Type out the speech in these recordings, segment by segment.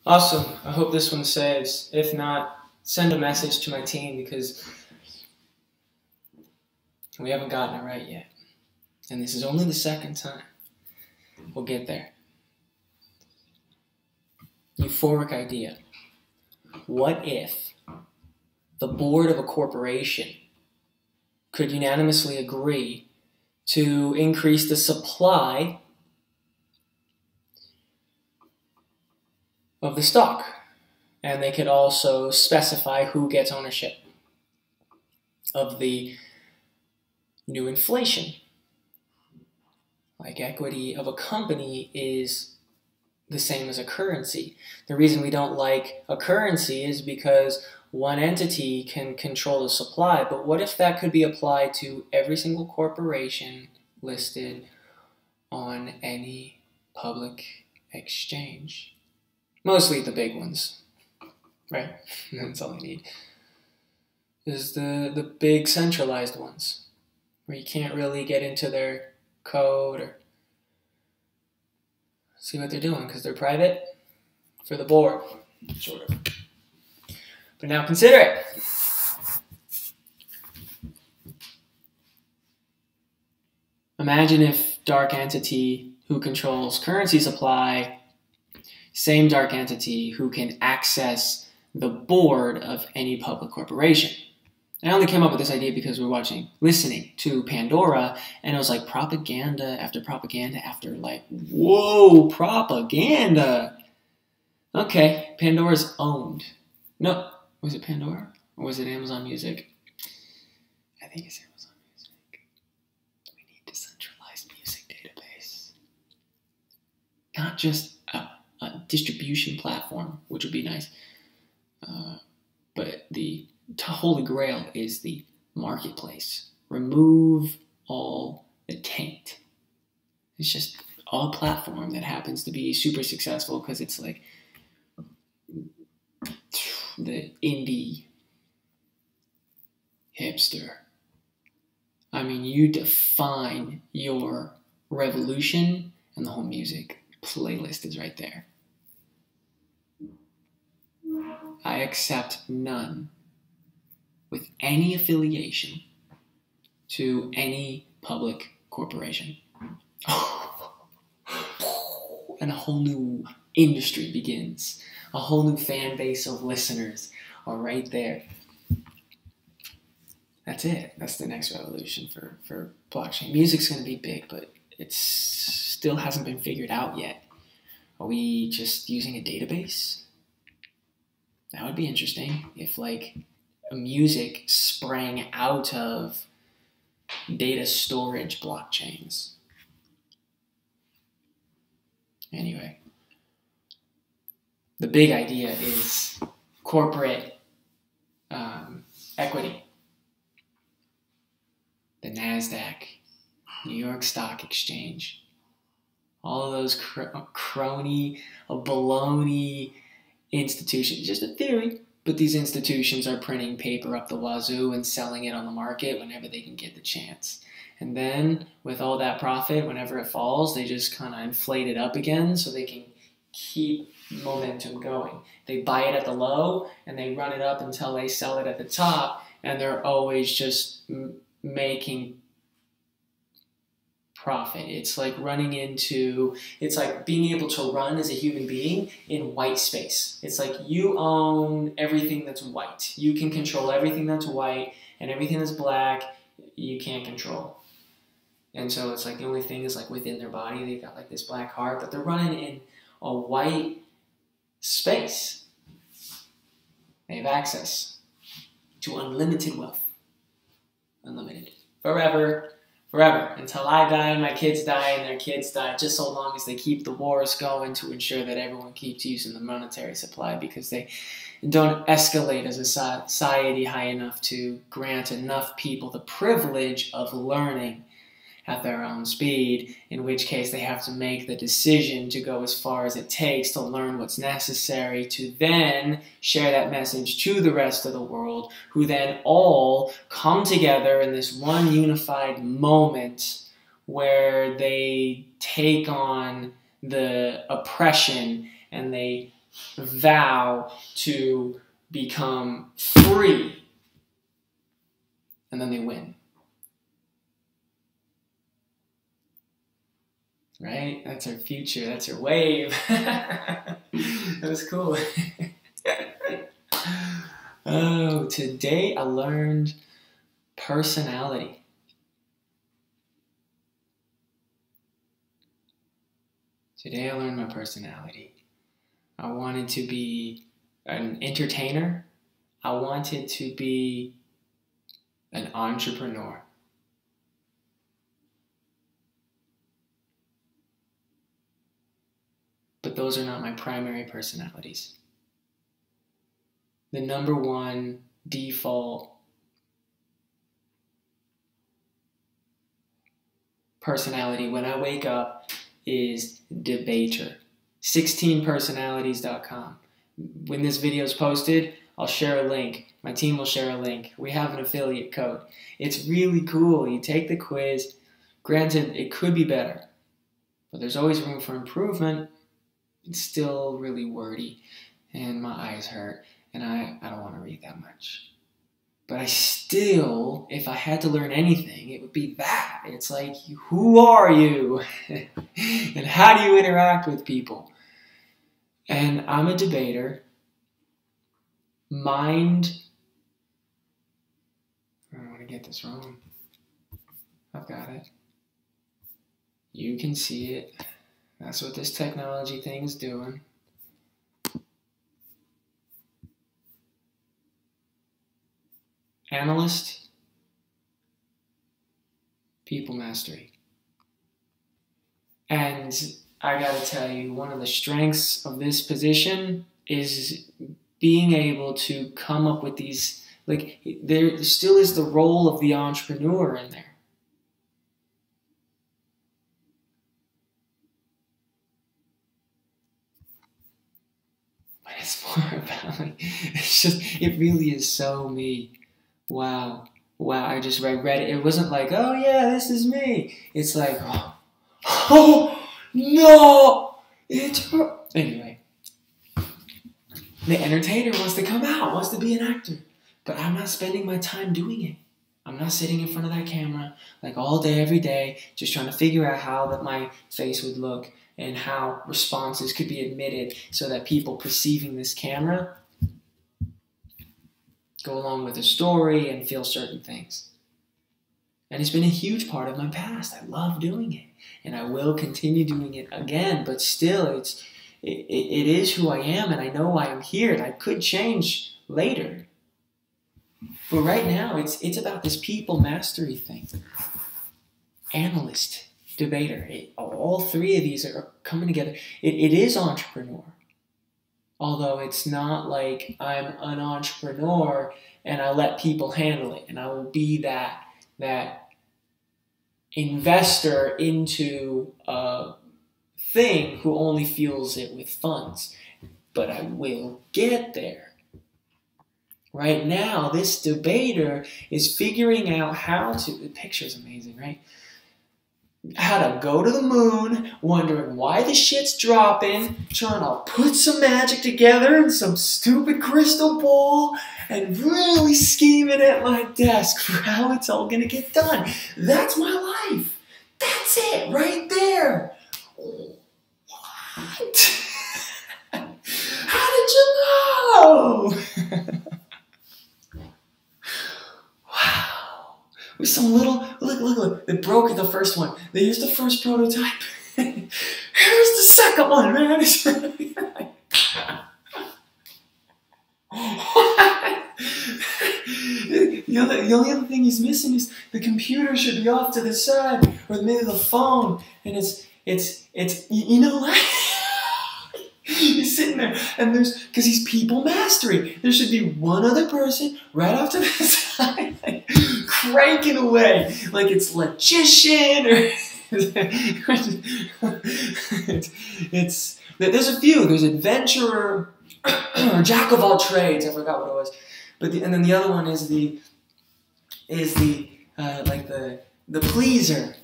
Awesome. I hope this one saves. If not, send a message to my team because we haven't gotten it right yet. And this is only the second time. We'll get there. Euphoric idea. What if the board of a corporation could unanimously agree to increase the supply of the stock? And they could also specify who gets ownership of the new inflation. Like equity of a company is the same as a currency. The reason we don't like a currency is because one entity can control the supply, but what if that could be applied to every single corporation listed on any public exchange? Mostly the big ones, right? That's all you need. Is the big centralized ones, where you can't really get into their code or see what they're doing because they're private for the board, sort of. But now consider it. Imagine if dark entity who controls currency supply, same dark entity who can access the board of any public corporation. I only came up with this idea because we were listening to Pandora, and it was like propaganda after like, whoa, propaganda. Okay, Pandora's owned. No, was it Pandora? Or was it Amazon Music? I think it's Amazon Music. We need a decentralized music database. Not just a distribution platform, which would be nice. But the holy grail is the marketplace. Remove all the taint. It's just a platform that happens to be super successful because it's like the indie hipster. I mean, you define your revolution and the whole music playlist is right there. I accept none with any affiliation to any public corporation. And a whole new industry begins. A whole new fan base of listeners are right there. That's it. That's the next revolution for blockchain. Music's going to be big, but it still hasn't been figured out yet. Are we just using a database? That would be interesting if like music sprang out of data storage blockchains. Anyway, the big idea is corporate equity. The NASDAQ, New York Stock Exchange, all of those crony, baloney institutions. Just a theory, but these institutions are printing paper up the wazoo and selling it on the market whenever they can get the chance. And then, with all that profit, whenever it falls, they just kind of inflate it up again so they can keep momentum going. They buy it at the low, and they run it up until they sell it at the top, and they're always just making profit. It's like it's like being able to run as a human being in white space. It's like you own everything that's white. You can control everything that's white, and everything that's black, you can't control. And so it's like the only thing is like within their body, they got like this black heart, but they're running in a white space. They have access to unlimited wealth. Unlimited. Forever. Until I die and my kids die and their kids die, just so long as they keep the wars going to ensure that everyone keeps using the monetary supply because they don't escalate as a society high enough to grant enough people the privilege of learning at their own speed, in which case they have to make the decision to go as far as it takes to learn what's necessary to then share that message to the rest of the world, who then all come together in this one unified moment where they take on the oppression and they vow to become free, and then they win. Right? That's our future. That's our wave. That was cool. Oh, today I learned personality. Today I learned my personality. I wanted to be an entertainer. I wanted to be an entrepreneur. But those are not my primary personalities. The number one default personality when I wake up is debater. 16personalities.com. When this video is posted, I'll share a link. My team will share a link. We have an affiliate code. It's really cool. You take the quiz. Granted, it could be better, but there's always room for improvement. It's still really wordy, and my eyes hurt, and I don't want to read that much. But I still, if I had to learn anything, it would be that. It's like, who are you? And how do you interact with people? And I'm a debater. Mind, I don't want to get this wrong. I've got it. You can see it. That's what this technology thing is doing. Analyst, people mastery. And I gotta tell you, one of the strengths of this position is being able to come up with these, like, there still is the role of the entrepreneur in there. But it's more about, like, it's just, it really is so me. Wow. Wow, I just read it. It wasn't like, oh yeah, this is me. It's like, oh no, it's her. Anyway, the entertainer wants to come out, wants to be an actor. But I'm not spending my time doing it. I'm not sitting in front of that camera like all day, every day, just trying to figure out how that my face would look and how responses could be admitted so that people perceiving this camera go along with the story and feel certain things. And it's been a huge part of my past. I love doing it, and I will continue doing it again, but still, it is who I am, and I know why I'm here, and I could change later. But right now, it's about this people mastery thing. Analyst, debater, all three of these are coming together. It is entrepreneur. Although it's not like I'm an entrepreneur and I let people handle it, and I will be that investor into a thing who only fuels it with funds. But I will get there. Right now, this debater is figuring out how to, the picture's amazing, right? How to go to the moon, wondering why the shit's dropping, trying to put some magic together in some stupid crystal ball, and really scheming at my desk for how it's all gonna get done. That's my life. That's it, right there. What? How did you know? With some little, look, they broke the first one. They used the first prototype. Here's the second one, man. The only other thing he's missing is the computer should be off to the side, or maybe the phone, and it's you know what? He's sitting there, and because he's people mastery, there should be one other person right off to the side, like, cranking away, like it's logician, or there's a few. There's adventurer, or jack of all trades. I forgot what it was, and then the other one is the pleaser,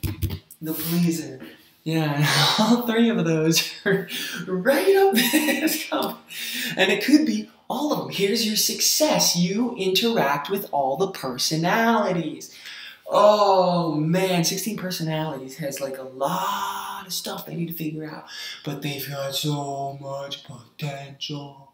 the pleaser. Yeah, all three of those are right up there. And it could be all of them. Here's your success. You interact with all the personalities. Oh man, 16 personalities has like a lot of stuff they need to figure out. But they've got so much potential.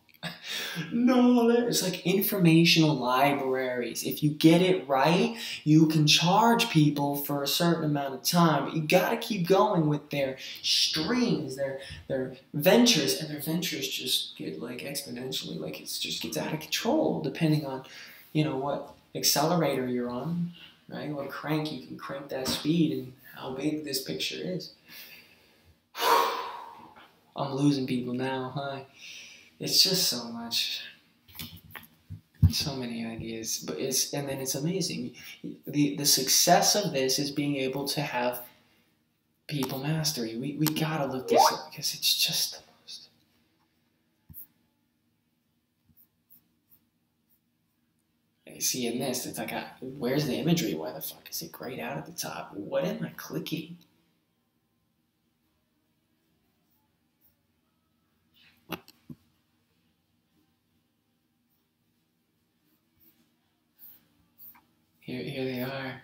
No, it's like informational libraries. If you get it right, you can charge people for a certain amount of time. But you gotta keep going with their streams, their ventures, and their ventures just get like exponentially, like it just gets out of control depending on, you know, what accelerator you're on, right? What crank you can crank that speed and how big this picture is. I'm losing people now, huh? It's just so much, so many ideas, but and then it's amazing. The success of this is being able to have people mastery. We gotta look this up because it's just the most. You see in this, it's like, where's the imagery? Why the fuck is it grayed out at the top? What am I clicking? Here they are.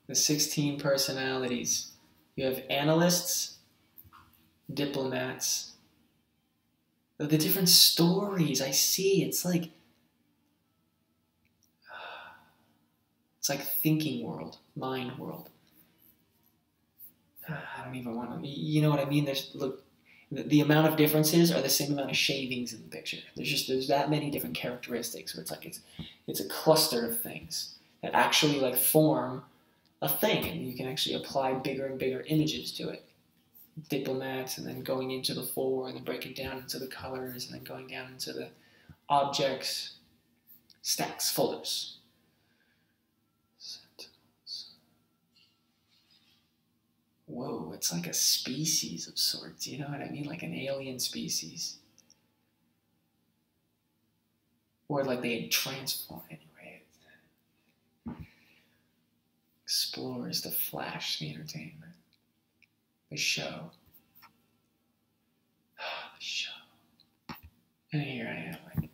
The 16 personalities. You have analysts, diplomats. The different stories I see. It's like thinking world, mind world. I don't even want to. You know what I mean? Look. The amount of differences are the same amount of shavings in the picture. There's that many different characteristics where it's like it's a cluster of things that actually like form a thing, and you can actually apply bigger and bigger images to it. Diplomats, and then going into the four, and then breaking down into the colors, and then going down into the objects, stacks, folders. Whoa, it's like a species of sorts, you know what I mean? Like an alien species. Or like they had transformed anyway. Explorers, the flash, the entertainment. The show. The show. And here I am, like.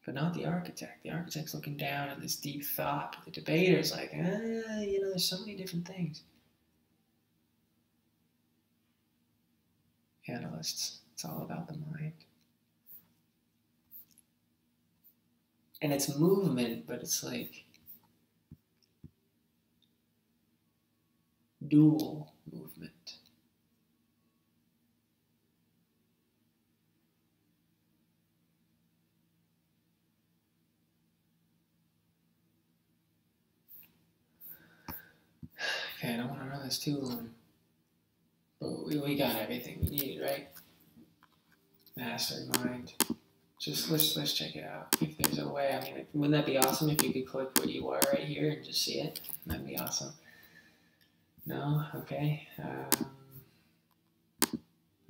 But not the architect. The architect's looking down at this deep thought. But the debater's like, you know, there's so many different things. Analysts, it's all about the mind. And it's movement, but it's like dual movement. Okay, I don't want to run this too long. But we got everything we need, right? Master mind. Just let's check it out. If there's a way, I mean, wouldn't that be awesome if you could click where you are right here and just see it? That'd be awesome. No? Okay.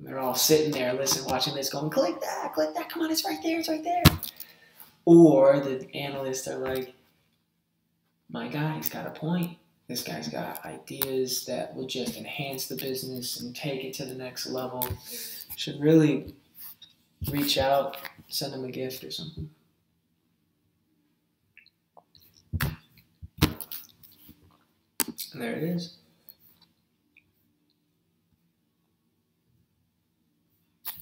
They're all sitting there, watching this, going, click that, come on, it's right there, it's right there. Or the analysts are like, my God, he's got a point. This guy's got ideas that will just enhance the business and take it to the next level. Should really reach out, send him a gift or something. And there it is.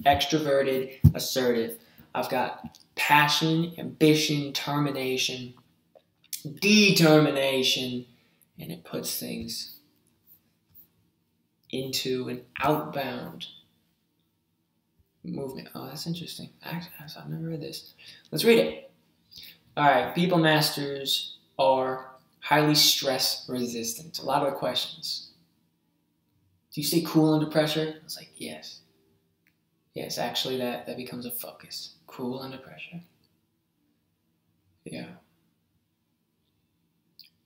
Extroverted, assertive. I've got passion, ambition, determination, and it puts things into an outbound movement. Oh, that's interesting. Actually, I've never read this. Let's read it. All right, people masters are highly stress resistant. A lot of questions. Do you stay cool under pressure? I was like, yes. Yes, actually that becomes a focus. Cool under pressure. Yeah.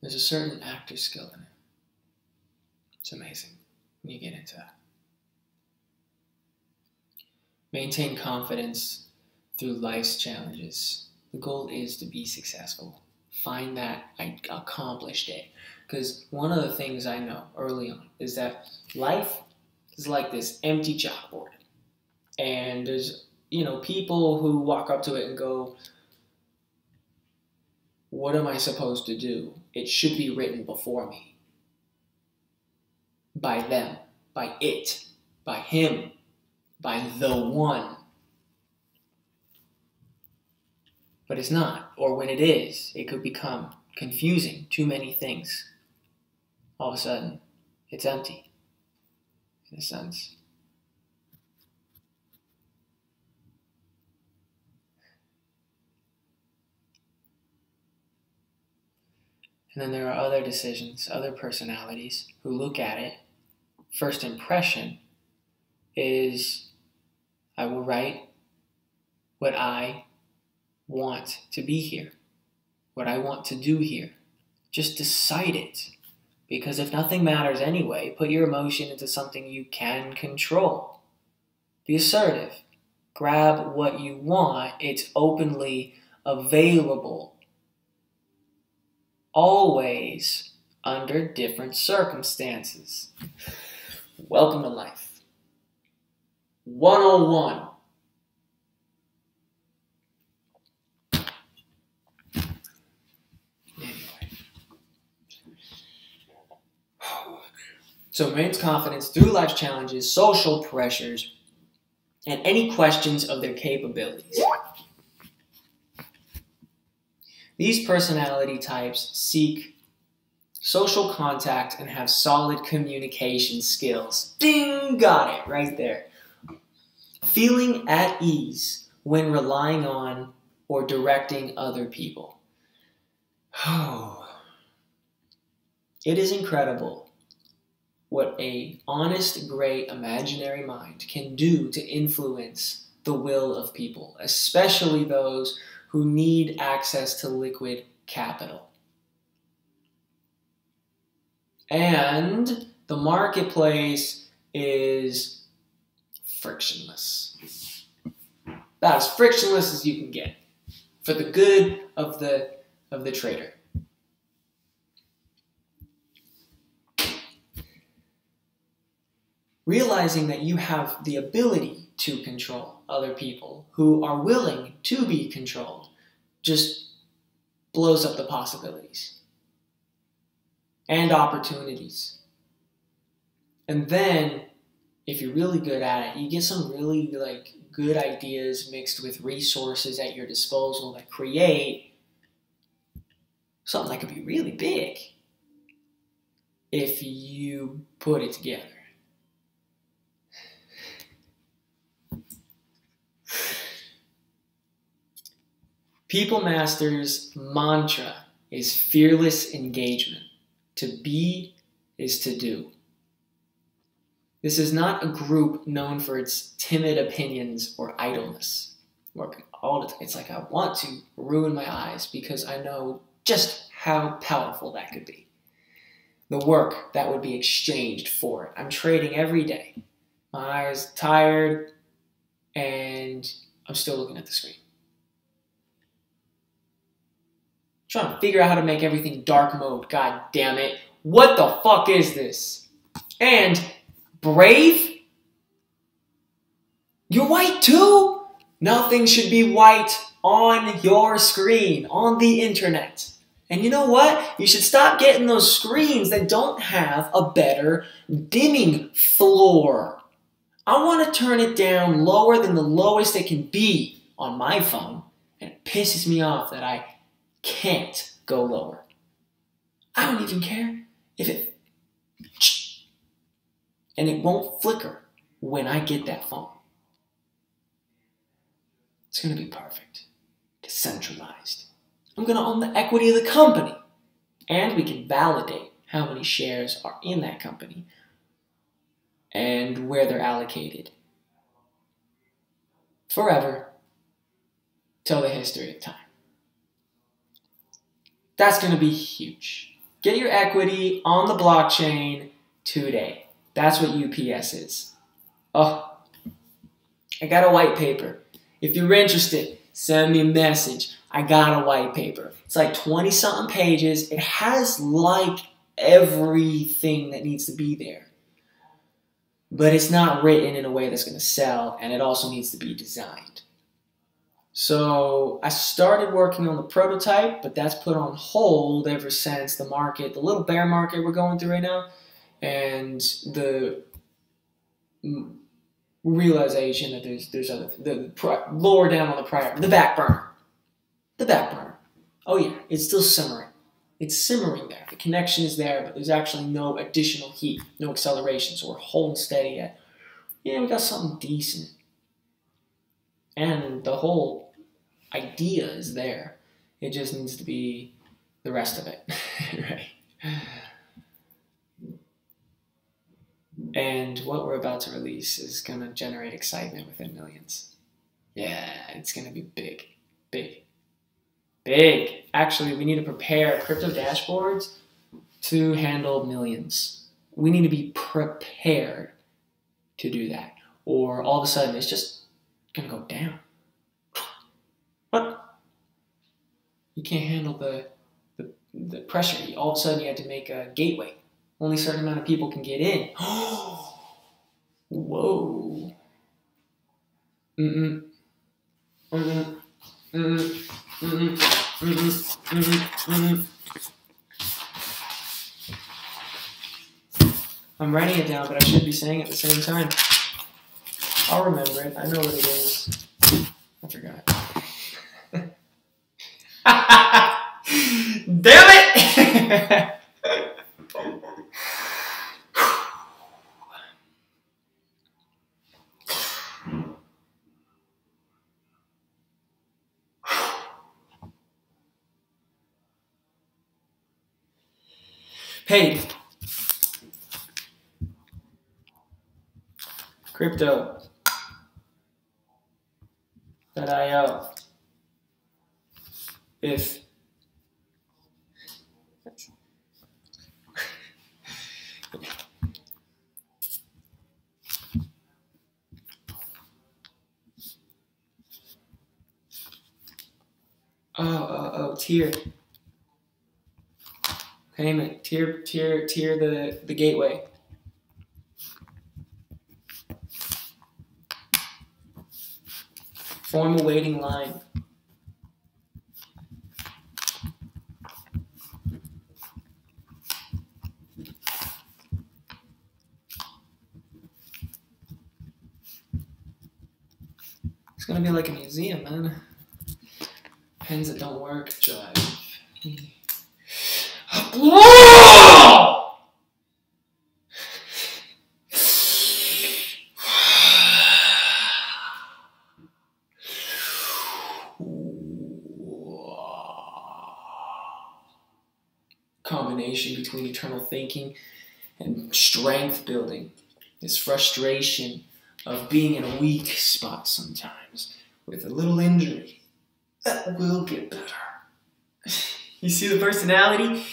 There's a certain actor skill in it. It's amazing when you get into that. Maintain confidence through life's challenges. The goal is to be successful. Find that I accomplished it. Because one of the things I know early on is that life is like this empty chalkboard. And there's, people who walk up to it and go, what am I supposed to do? It should be written before me. By them, by it, by him, by the one. But it's not. Or when it is, it could become confusing. Too many things. All of a sudden, it's empty. In a sense. And then there are other decisions, other personalities who look at it. First impression is, I will write what I want to be here, what I want to do here. Just decide it. Because if nothing matters anyway, put your emotion into something you can control. Be assertive. Grab what you want. It's openly available. Always under different circumstances. Welcome to life. 101. So it maintains confidence through life's challenges, social pressures, and any questions of their capabilities. These personality types seek social contact and have solid communication skills. Ding! Got it right there. Feeling at ease when relying on or directing other people. It is incredible what an honest, great, imaginary mind can do to influence the will of people, especially those who need access to liquid capital. And the marketplace is frictionless. About as frictionless as you can get for the good of the trader. Realizing that you have the ability to control other people who are willing to be controlled just blows up the possibilities and opportunities. And then, if you're really good at it, you get some really good ideas mixed with resources at your disposal that create something that could be really big if you put it together. People Master's mantra is fearless engagement. To be is to do. This is not a group known for its timid opinions or idleness. It's like I want to ruin my eyes because I know just how powerful that could be. The work that would be exchanged for it. I'm trading every day. My eyes tired and I'm still looking at the screen. Trying to figure out how to make everything dark mode. God damn it. What the fuck is this? And brave? You're white too? Nothing should be white on your screen, on the internet. And you know what? You should stop getting those screens that don't have a better dimming floor. I want to turn it down lower than the lowest it can be on my phone. And it pisses me off that I can't go lower. I don't even care if it... And it won't flicker when I get that phone. It's going to be perfect. Decentralized. I'm going to own the equity of the company. And we can validate how many shares are in that company and where they're allocated. Forever. Till the history of time. That's going to be huge. Get your equity on the blockchain today. That's what UPS is. Oh, I got a white paper. If you're interested, send me a message. I got a white paper. It's like 20-something pages. It has like everything that needs to be there. but it's not written in a way that's going to sell, and it also needs to be designed. So I started working on the prototype, but that's put on hold ever since the market, the little bear market we're going through right now, and the realization that there's other, lower down on the back burner. The back burner. Oh yeah, it's still simmering. It's simmering there. The connection is there, but there's actually no additional heat, no acceleration, so we're holding steady at, yeah, we got something decent. And the whole idea is there. It just needs to be the rest of it, right? And what we're about to release is going to generate excitement within millions. Yeah, it's going to be big, big, big. Actually, we need to prepare Cryptø Dashboards to handle millions. We need to be prepared to do that. Or all of a sudden, it's just going to go down. What? You can't handle the pressure. All of a sudden, you had to make a gateway. Only a certain amount of people can get in. Whoa. I'm writing it down, but I should be saying it at the same time. I'll remember it. I know what it is. I forgot. Damn it! Paid. Cryptø.io. If tier payment, tier the gateway. Form a waiting line. It's gonna be like a museum, man. Pens that don't work, drive. Combination between eternal thinking and strength building. This frustration of being in a weak spot sometimes with a little injury that will get better. You see the personality?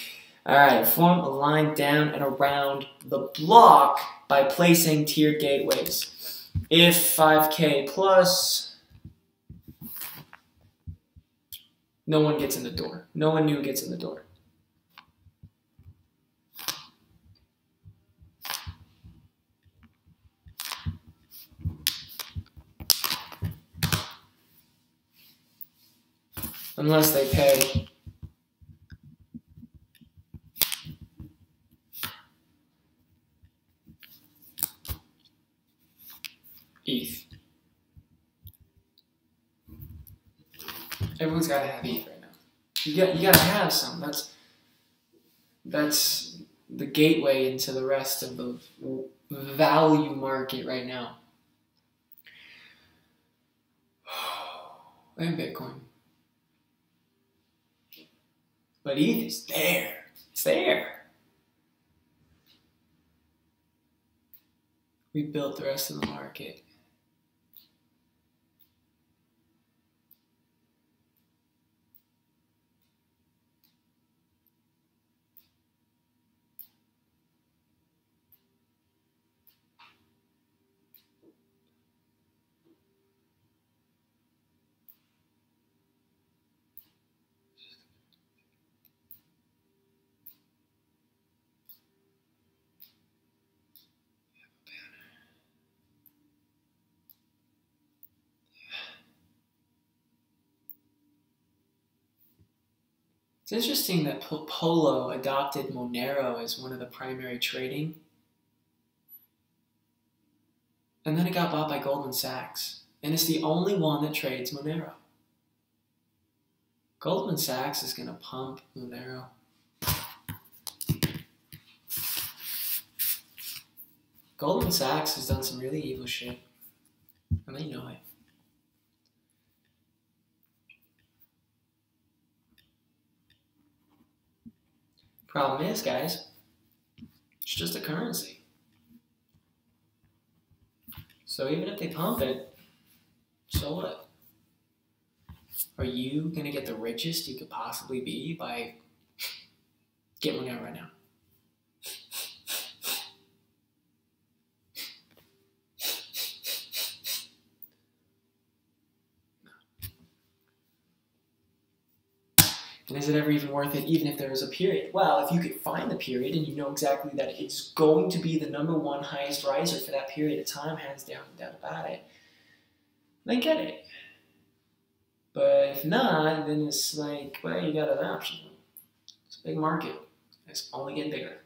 Alright, form a line down and around the block by placing tiered gateways. If 5K plus, no one gets in the door. No one new gets in the door. Unless they pay. ETH. Everyone's got to have ETH right now. You got to have some. That's the gateway into the rest of the value market right now. And Bitcoin. But ETH is there. It's there. We built the rest of the market. It's interesting that Polo adopted Monero as one of the primary trading, and then it got bought by Goldman Sachs, and it's the only one that trades Monero. Goldman Sachs is going to pump Monero. Goldman Sachs has done some really evil shit, and they know it. Problem is, guys, it's just a currency. So even if they pump it, so what? Are you going to get the richest you could possibly be by getting Monero right now? And is it ever even worth it, even if there is a period? Well, if you could find the period and you know exactly that it's going to be the #1 highest riser for that period of time, hands down, no doubt about it, then get it. But if not, then it's like, well, you got an option. It's a big market. It's only getting bigger.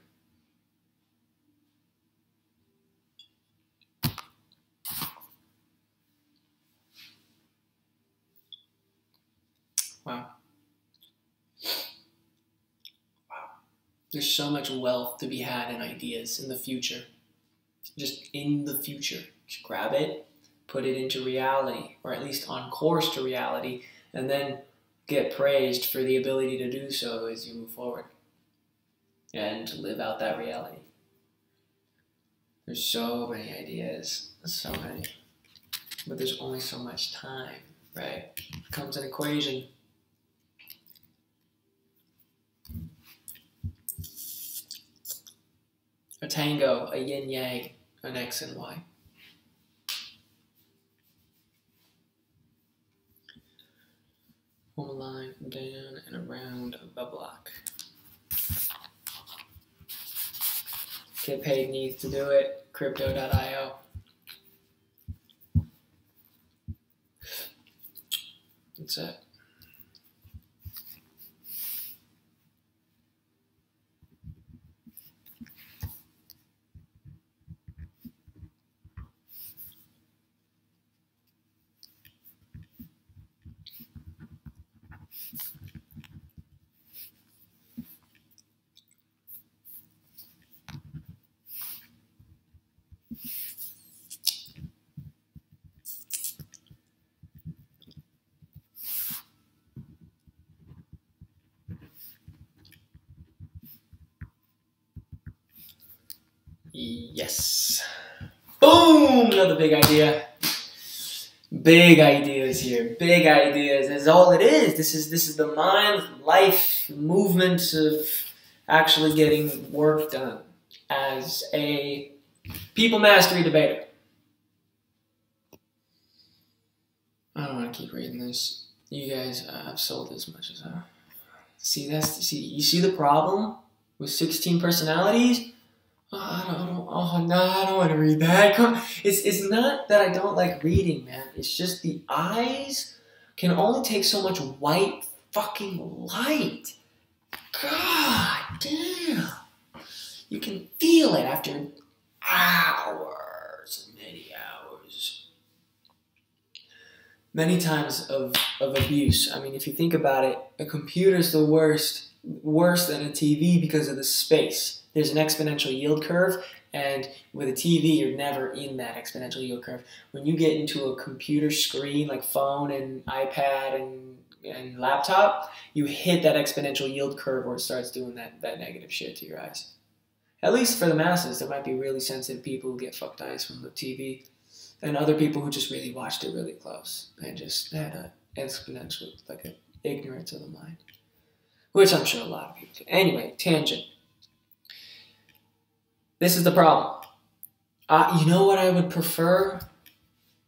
Wow. There's so much wealth to be had in ideas in the future. Just in the future. Just grab it, put it into reality, or at least on course to reality, and then get praised for the ability to do so as you move forward and to live out that reality. There's so many ideas, so many, but there's only so much time, right? It comes an equation. A tango, a yin-yang, an X and Y. One line down and around the block. Get paid needs to do it. Cryptø.io. That's it. Yes. Boom! Another big idea. Big ideas here. Big ideas. That's all it is. This is the mind, life, movement of actually getting work done as a people mastery debater. I don't want to keep reading this. You guys have sold as much as I. See, you see the problem with 16 personalities? I don't want to read that. It's not that I don't like reading, man. It's just the eyes can only take so much white fucking light. God damn. You can feel it after hours and many hours. Many times of abuse. I mean, if you think about it, a computer's the worse than a TV because of the space. There's an exponential yield curve, and with a TV, you're never in that exponential yield curve. When you get into a computer screen, like phone and iPad and laptop, you hit that exponential yield curve where it starts doing that negative shit to your eyes. At least for the masses, there might be really sensitive people who get fucked eyes from the TV, and other people who just really watched it really close and just had an exponential, like an ignorance of the mind, which I'm sure a lot of people do. Anyway, tangent. This is the problem. You know what I would prefer?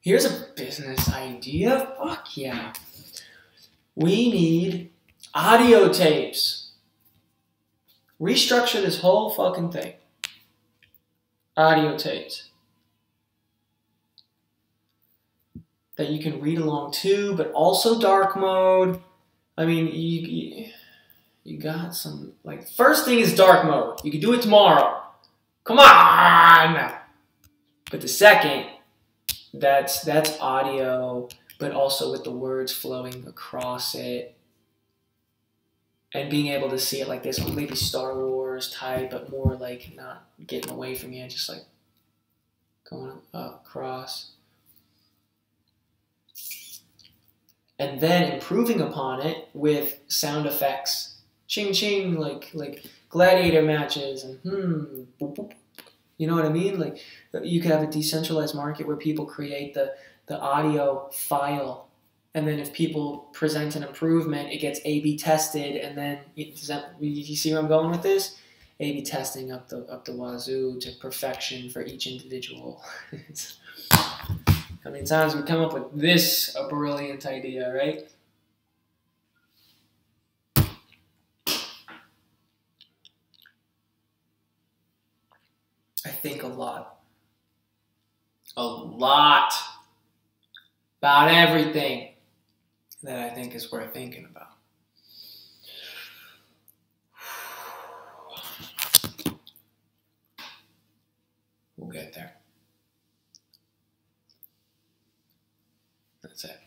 Here's a business idea. Fuck yeah. We need audio tapes. Restructure this whole fucking thing. Audio tapes. That you can read along to, but also dark mode. I mean, you got some, like, first thing is dark mode. You can do it tomorrow. Come on! But the second, that's audio, but also with the words flowing across it. And being able to see it like this, maybe Star Wars type, but more like not getting away from you, just like going across. And then improving upon it with sound effects. Ching ching, like gladiator matches and boop, boop. You know what I mean? Like you could have a decentralized market where people create the audio file, and then if people present an improvement, it gets A/B tested, and then you see where I'm going with this? A/B testing up the wazoo to perfection for each individual. How many times we come up with this a brilliant idea, right? I think a lot about everything that I think is worth thinking about. We'll get there. That's it.